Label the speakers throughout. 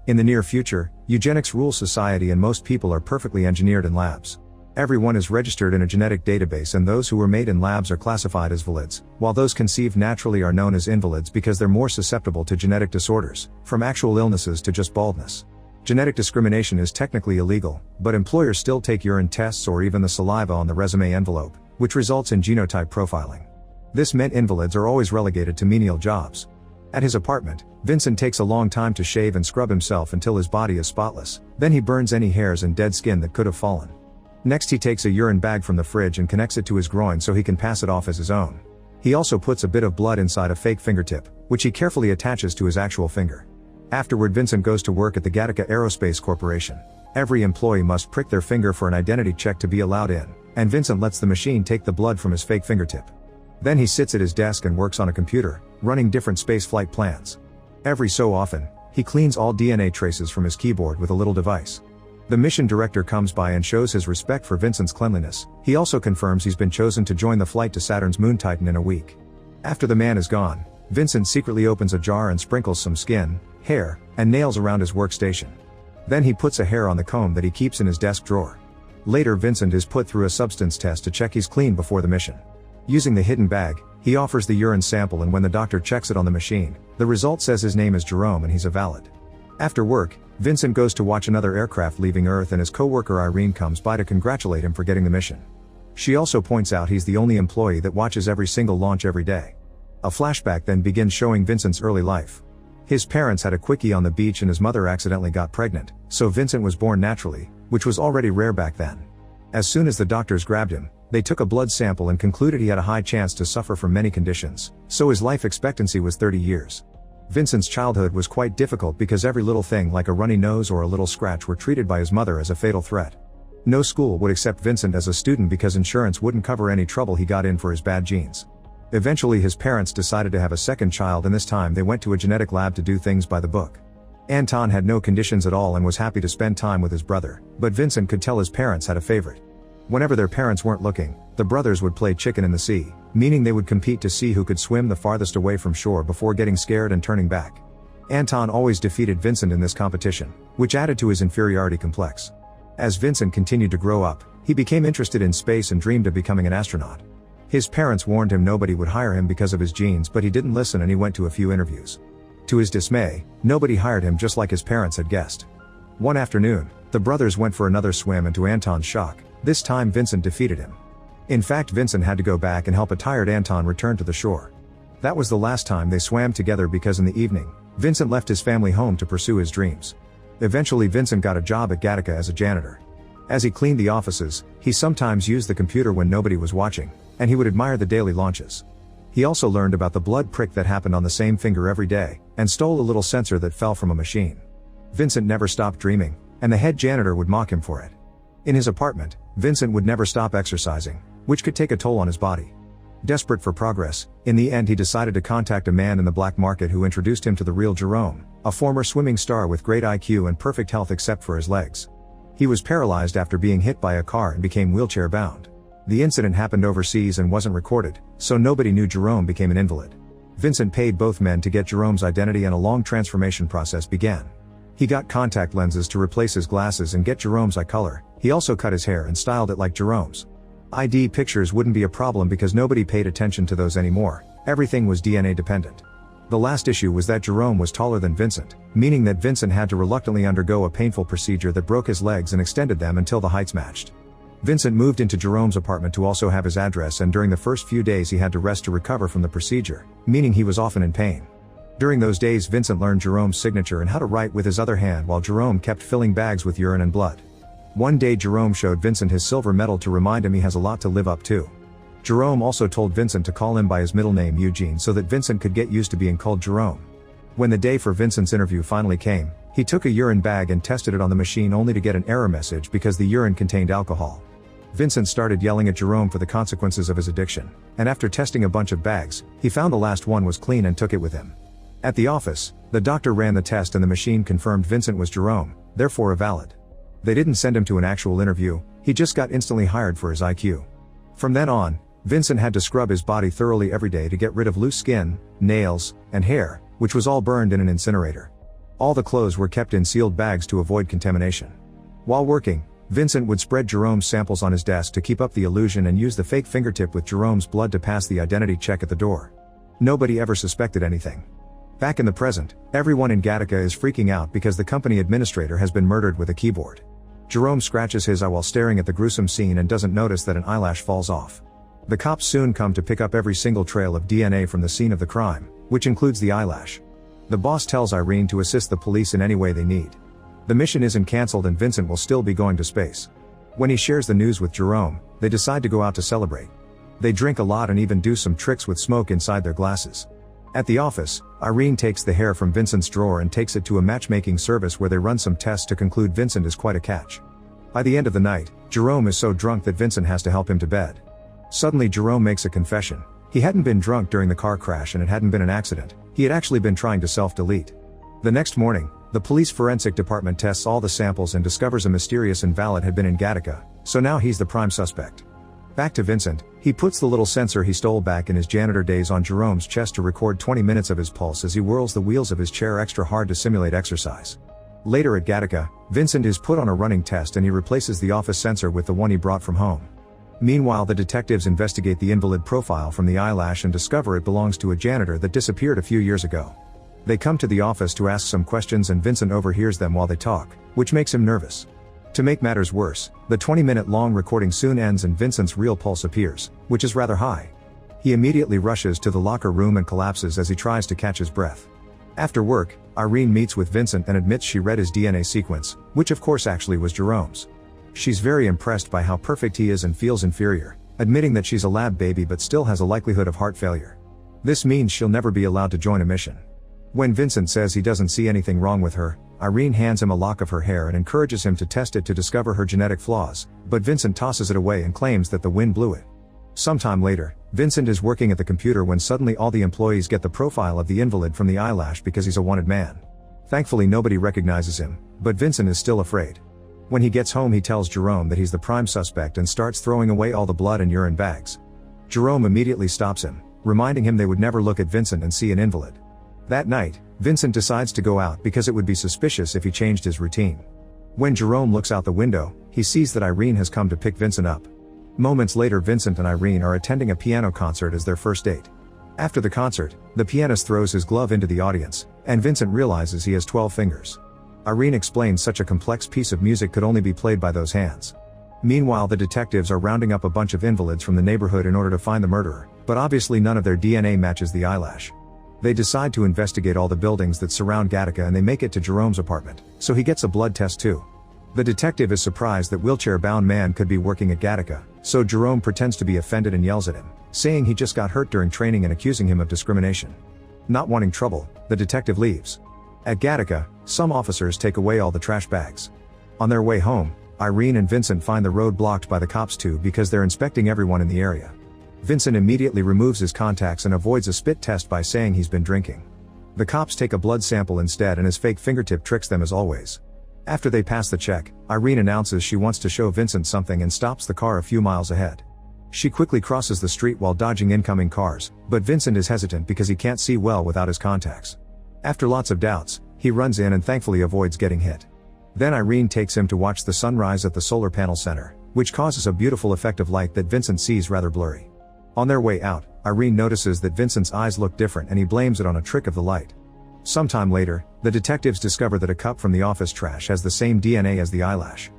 Speaker 1: In the near future, eugenics rules society and most people are perfectly engineered in labs. Everyone is registered in a genetic database and those who were made in labs are classified as valids, while those conceived naturally are known as invalids because they're more susceptible to genetic disorders, from actual illnesses to just baldness. Genetic discrimination is technically illegal, but employers still take urine tests or even the saliva on the resume envelope, which results in genotype profiling. This meant invalids are always relegated to menial jobs. At his apartment, Vincent takes a long time to shave and scrub himself until his body is spotless, then he burns any hairs and dead skin that could have fallen. Next he takes a urine bag from the fridge and connects it to his groin so he can pass it off as his own. He also puts a bit of blood inside a fake fingertip, which he carefully attaches to his actual finger. Afterward Vincent goes to work at the Gattaca Aerospace Corporation. Every employee must prick their finger for an identity check to be allowed in, and Vincent lets the machine take the blood from his fake fingertip. Then he sits at his desk and works on a computer, running different spaceflight plans. Every so often, he cleans all DNA traces from his keyboard with a little device. The mission director comes by and shows his respect for Vincent's cleanliness. He also confirms he's been chosen to join the flight to Saturn's moon Titan in a week. After the man is gone, Vincent secretly opens a jar and sprinkles some skin, hair, and nails around his workstation. Then he puts a hair on the comb that he keeps in his desk drawer. Later Vincent is put through a substance test to check he's clean before the mission. Using the hidden bag, he offers the urine sample and when the doctor checks it on the machine, the result says his name is Jerome and he's a valid. After work, Vincent goes to watch another aircraft leaving Earth and his co-worker Irene comes by to congratulate him for getting the mission. She also points out he's the only employee that watches every single launch every day. A flashback then begins showing Vincent's early life. His parents had a quickie on the beach and his mother accidentally got pregnant, so Vincent was born naturally, which was already rare back then. As soon as the doctors grabbed him, they took a blood sample and concluded he had a high chance to suffer from many conditions, so his life expectancy was 30 years. Vincent's childhood was quite difficult because every little thing like a runny nose or a little scratch were treated by his mother as a fatal threat. No school would accept Vincent as a student because insurance wouldn't cover any trouble he got in for his bad genes. Eventually his parents decided to have a second child and this time they went to a genetic lab to do things by the book. Anton had no conditions at all and was happy to spend time with his brother, but Vincent could tell his parents had a favorite. Whenever their parents weren't looking, the brothers would play chicken in the sea, meaning they would compete to see who could swim the farthest away from shore before getting scared and turning back. Anton always defeated Vincent in this competition, which added to his inferiority complex. As Vincent continued to grow up, he became interested in space and dreamed of becoming an astronaut. His parents warned him nobody would hire him because of his genes, but he didn't listen and he went to a few interviews. To his dismay, nobody hired him just like his parents had guessed. One afternoon, the brothers went for another swim and to Anton's shock, this time Vincent defeated him. In fact, Vincent had to go back and help a tired Anton return to the shore. That was the last time they swam together because in the evening, Vincent left his family home to pursue his dreams. Eventually Vincent got a job at Gattaca as a janitor. As he cleaned the offices, he sometimes used the computer when nobody was watching, and he would admire the daily launches. He also learned about the blood prick that happened on the same finger every day, and stole a little sensor that fell from a machine. Vincent never stopped dreaming, and the head janitor would mock him for it. In his apartment, Vincent would never stop exercising, which could take a toll on his body. Desperate for progress, in the end he decided to contact a man in the black market who introduced him to the real Jerome, a former swimming star with great IQ and perfect health except for his legs. He was paralyzed after being hit by a car and became wheelchair bound. The incident happened overseas and wasn't recorded, so nobody knew Jerome became an invalid. Vincent paid both men to get Jerome's identity and a long transformation process began. He got contact lenses to replace his glasses and get Jerome's eye color. He also cut his hair and styled it like Jerome's. ID pictures wouldn't be a problem because nobody paid attention to those anymore, everything was DNA dependent. The last issue was that Jerome was taller than Vincent, meaning that Vincent had to reluctantly undergo a painful procedure that broke his legs and extended them until the heights matched. Vincent moved into Jerome's apartment to also have his address, and during the first few days he had to rest to recover from the procedure, meaning he was often in pain. During those days Vincent learned Jerome's signature and how to write with his other hand while Jerome kept filling bags with urine and blood. One day Jerome showed Vincent his silver medal to remind him he has a lot to live up to. Jerome also told Vincent to call him by his middle name Eugene so that Vincent could get used to being called Jerome. When the day for Vincent's interview finally came, he took a urine bag and tested it on the machine only to get an error message because the urine contained alcohol. Vincent started yelling at Jerome for the consequences of his addiction, and after testing a bunch of bags, he found the last one was clean and took it with him. At the office, the doctor ran the test and the machine confirmed Vincent was Jerome, therefore a valid. They didn't send him to an actual interview, he just got instantly hired for his IQ. From then on, Vincent had to scrub his body thoroughly every day to get rid of loose skin, nails, and hair, which was all burned in an incinerator. All the clothes were kept in sealed bags to avoid contamination. While working, Vincent would spread Jerome's samples on his desk to keep up the illusion and use the fake fingertip with Jerome's blood to pass the identity check at the door. Nobody ever suspected anything. Back in the present, everyone in Gattaca is freaking out because the company administrator has been murdered with a keyboard. Jerome scratches his eye while staring at the gruesome scene and doesn't notice that an eyelash falls off. The cops soon come to pick up every single trail of DNA from the scene of the crime, which includes the eyelash. The boss tells Irene to assist the police in any way they need. The mission isn't cancelled and Vincent will still be going to space. When he shares the news with Jerome, they decide to go out to celebrate. They drink a lot and even do some tricks with smoke inside their glasses. At the office, Irene takes the hair from Vincent's drawer and takes it to a matchmaking service where they run some tests to conclude Vincent is quite a catch. By the end of the night, Jerome is so drunk that Vincent has to help him to bed. Suddenly Jerome makes a confession. He hadn't been drunk during the car crash and it hadn't been an accident. He had actually been trying to self-delete. The next morning, the police forensic department tests all the samples and discovers a mysterious invalid had been in Gattaca, so now he's the prime suspect. Back to Vincent, he puts the little sensor he stole back in his janitor days on Jerome's chest to record 20 minutes of his pulse as he whirls the wheels of his chair extra hard to simulate exercise. Later at Gattaca, Vincent is put on a running test and he replaces the office sensor with the one he brought from home. Meanwhile, the detectives investigate the invalid profile from the eyelash and discover it belongs to a janitor that disappeared a few years ago. They come to the office to ask some questions and Vincent overhears them while they talk, which makes him nervous. To make matters worse, the 20-minute long recording soon ends and Vincent's real pulse appears, which is rather high. He immediately rushes to the locker room and collapses as he tries to catch his breath. After work, Irene meets with Vincent and admits she read his DNA sequence, which of course actually was Jerome's. She's very impressed by how perfect he is and feels inferior, admitting that she's a lab baby but still has a likelihood of heart failure. This means she'll never be allowed to join a mission. When Vincent says he doesn't see anything wrong with her, Irene hands him a lock of her hair and encourages him to test it to discover her genetic flaws, but Vincent tosses it away and claims that the wind blew it. Sometime later, Vincent is working at the computer when suddenly all the employees get the profile of the invalid from the eyelash because he's a wanted man. Thankfully nobody recognizes him, but Vincent is still afraid. When he gets home he tells Jerome that he's the prime suspect and starts throwing away all the blood and urine bags. Jerome immediately stops him, reminding him they would never look at Vincent and see an invalid. That night, Vincent decides to go out because it would be suspicious if he changed his routine. When Jerome looks out the window, he sees that Irene has come to pick Vincent up. Moments later Vincent and Irene are attending a piano concert as their first date. After the concert, the pianist throws his glove into the audience, and Vincent realizes he has 12 fingers. Irene explains such a complex piece of music could only be played by those hands. Meanwhile, the detectives are rounding up a bunch of invalids from the neighborhood in order to find the murderer, but obviously none of their DNA matches the eyelash. They decide to investigate all the buildings that surround Gattaca and they make it to Jerome's apartment, so he gets a blood test too. The detective is surprised that wheelchair-bound man could be working at Gattaca, so Jerome pretends to be offended and yells at him, saying he just got hurt during training and accusing him of discrimination. Not wanting trouble, the detective leaves. At Gattaca, some officers take away all the trash bags. On their way home, Irene and Vincent find the road blocked by the cops too because they're inspecting everyone in the area. Vincent immediately removes his contacts and avoids a spit test by saying he's been drinking. The cops take a blood sample instead and his fake fingertip tricks them as always. After they pass the check, Irene announces she wants to show Vincent something and stops the car a few miles ahead. She quickly crosses the street while dodging incoming cars, but Vincent is hesitant because he can't see well without his contacts. After lots of doubts, he runs in and thankfully avoids getting hit. Then Irene takes him to watch the sunrise at the solar panel center, which causes a beautiful effect of light that Vincent sees rather blurry. On their way out, Irene notices that Vincent's eyes look different and he blames it on a trick of the light. Sometime later, the detectives discover that a cup from the office trash has the same DNA as the eyelash.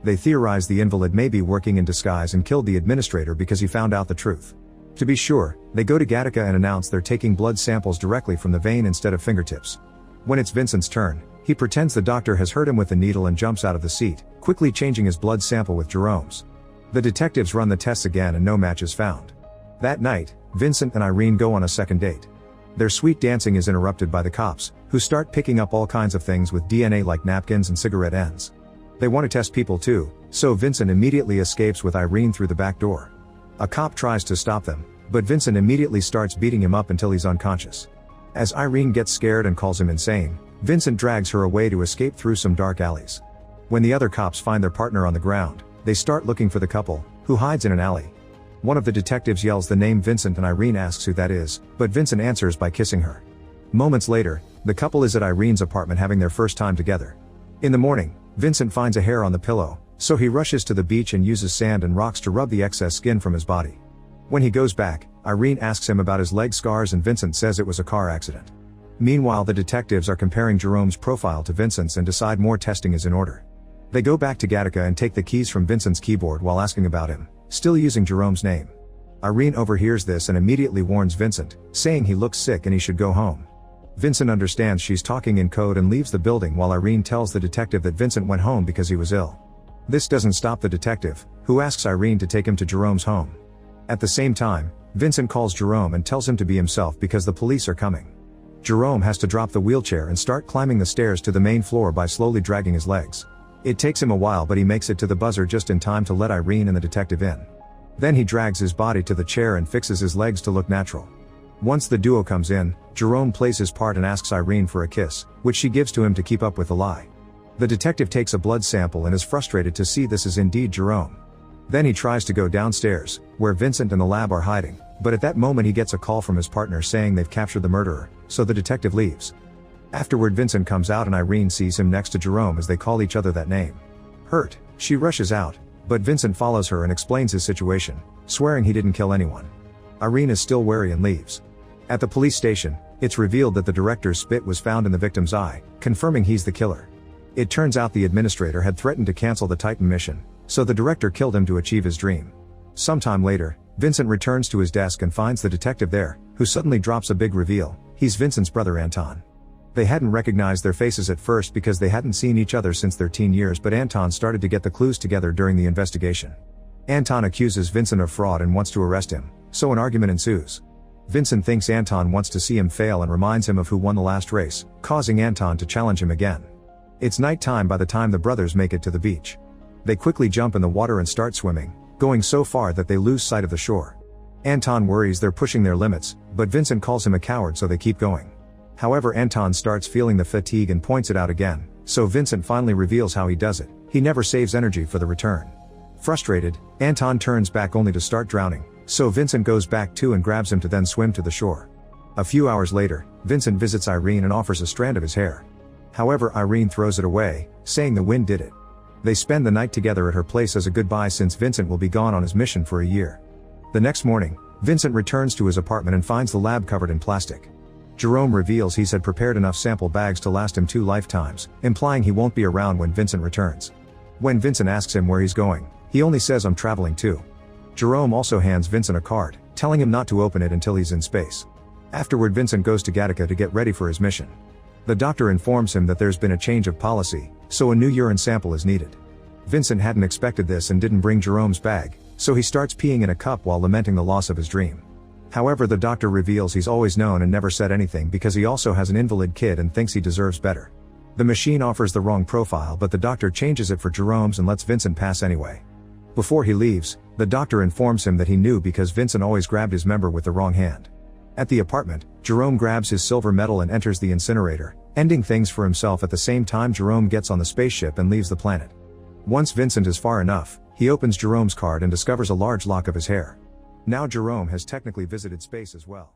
Speaker 1: They theorize the invalid may be working in disguise and killed the administrator because he found out the truth. To be sure, they go to Gattaca and announce they're taking blood samples directly from the vein instead of fingertips. When it's Vincent's turn, he pretends the doctor has hurt him with the needle and jumps out of the seat, quickly changing his blood sample with Jerome's. The detectives run the tests again and no match is found. That night, Vincent and Irene go on a second date. Their sweet dancing is interrupted by the cops, who start picking up all kinds of things with DNA like napkins and cigarette ends. They want to test people too, so Vincent immediately escapes with Irene through the back door. A cop tries to stop them, but Vincent immediately starts beating him up until he's unconscious. As Irene gets scared and calls him insane, Vincent drags her away to escape through some dark alleys. When the other cops find their partner on the ground, they start looking for the couple, who hides in an alley. One of the detectives yells the name Vincent and Irene asks who that is, but Vincent answers by kissing her. Moments later, the couple is at Irene's apartment having their first time together. In the morning, Vincent finds a hair on the pillow, so he rushes to the beach and uses sand and rocks to rub the excess skin from his body. When he goes back, Irene asks him about his leg scars and Vincent says it was a car accident. Meanwhile, the detectives are comparing Jerome's profile to Vincent's and decide more testing is in order. They go back to Gattaca and take the keys from Vincent's keyboard while asking about him, still using Jerome's name. Irene overhears this and immediately warns Vincent, saying he looks sick and he should go home. Vincent understands she's talking in code and leaves the building while Irene tells the detective that Vincent went home because he was ill. This doesn't stop the detective, who asks Irene to take him to Jerome's home. At the same time, Vincent calls Jerome and tells him to be himself because the police are coming. Jerome has to drop the wheelchair and start climbing the stairs to the main floor by slowly dragging his legs. It takes him a while, but he makes it to the buzzer just in time to let Irene and the detective in. Then he drags his body to the chair and fixes his legs to look natural. Once the duo comes in, Jerome plays his part and asks Irene for a kiss, which she gives to him to keep up with the lie. The detective takes a blood sample and is frustrated to see this is indeed Jerome. Then he tries to go downstairs, where Vincent and the lab are hiding, but at that moment he gets a call from his partner saying they've captured the murderer, so the detective leaves. Afterward, Vincent comes out and Irene sees him next to Jerome as they call each other that name. Hurt, she rushes out, but Vincent follows her and explains his situation, swearing he didn't kill anyone. Irene is still wary and leaves. At the police station, it's revealed that the director's spit was found in the victim's eye, confirming he's the killer. It turns out the administrator had threatened to cancel the Titan mission, so the director killed him to achieve his dream. Sometime later, Vincent returns to his desk and finds the detective there, who suddenly drops a big reveal: he's Vincent's brother Anton. They hadn't recognized their faces at first because they hadn't seen each other since their teen years, but Anton started to get the clues together during the investigation. Anton accuses Vincent of fraud and wants to arrest him, so an argument ensues. Vincent thinks Anton wants to see him fail and reminds him of who won the last race, causing Anton to challenge him again. It's nighttime by the time the brothers make it to the beach. They quickly jump in the water and start swimming, going so far that they lose sight of the shore. Anton worries they're pushing their limits, but Vincent calls him a coward, so they keep going. However, Anton starts feeling the fatigue and points it out again, so Vincent finally reveals how he does it: he never saves energy for the return. Frustrated, Anton turns back only to start drowning, so Vincent goes back too and grabs him to then swim to the shore. A few hours later, Vincent visits Irene and offers a strand of his hair. However, Irene throws it away, saying the wind did it. They spend the night together at her place as a goodbye since Vincent will be gone on his mission for a year. The next morning, Vincent returns to his apartment and finds the lab covered in plastic. Jerome reveals he's had prepared enough sample bags to last him 2 lifetimes, implying he won't be around when Vincent returns. When Vincent asks him where he's going, he only says, "I'm traveling too." Jerome also hands Vincent a card, telling him not to open it until he's in space. Afterward, Vincent goes to Gattaca to get ready for his mission. The doctor informs him that there's been a change of policy, so a new urine sample is needed. Vincent hadn't expected this and didn't bring Jerome's bag, so he starts peeing in a cup while lamenting the loss of his dream. However, the doctor reveals he's always known and never said anything because he also has an invalid kid and thinks he deserves better. The machine offers the wrong profile, but the doctor changes it for Jerome's and lets Vincent pass anyway. Before he leaves, the doctor informs him that he knew because Vincent always grabbed his member with the wrong hand. At the apartment, Jerome grabs his silver medal and enters the incinerator, ending things for himself. At the same time, Jerome gets on the spaceship and leaves the planet. Once Vincent is far enough, he opens Jerome's card and discovers a large lock of his hair. Now Jerome has technically visited space as well.